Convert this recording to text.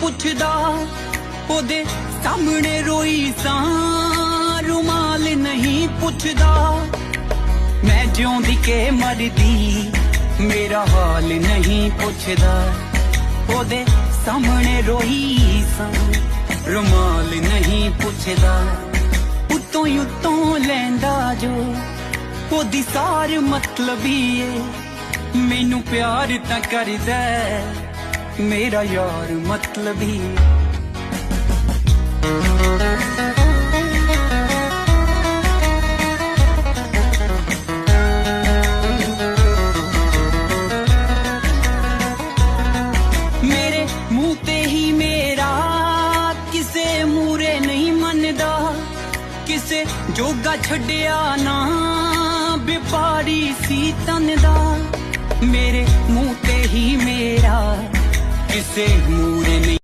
ਪੁੱਛਦਾ ਉਹਦੇ ਸਾਹਮਣੇ ਰੋਈ ਸਾਂ ਰੁਮਾਲ ਨਹੀਂ ਪੁੱਛਦਾ ਮੈਂ ਜਿਉਂਦੀ ਕੇ ਮਰਦੀ ਮੇਰਾ ਹਾਲ ਨਹੀਂ ਪੁੱਛਦਾ ਉਹਦੇ ਸਾਹਮਣੇ ਰੋਈ ਸਾਂ ਰੁਮਾਲ ਨਹੀਂ ਪੁੱਛਦਾ ਉੱਤੋਂ ਹੀ ਉੱਤੋਂ ਲੈਂਦਾ ਜੋ ਉਹਦੀ ਸਾਰ ਮਤਲਬੀ ਏ ਮੈਨੂੰ ਪਿਆਰ ਤਾਂ ਕਰਦਾ ਮੇਰਾ ਯਾਰ ਮਤਲਬੀ ਮੇਰੇ ਮੂੰਹ ਤੇ ਹੀ ਮੇਰਾ ਕਿਸੇ ਮੂਰੇ ਨਹੀਂ ਮੰਨਦਾ ਕਿਸੇ ਜੋਗਾ ਛੱਡਿਆ ਨਾ ਵਪਾਰੀ ਸੀ ਤਨ ਦਾ ਮੇਰੇ ਮੂੰਹ ਤੇ ਹੀ ਮੇਰਾ ਕਿਸੇ ਮੂਰੇ ਨਹੀਂ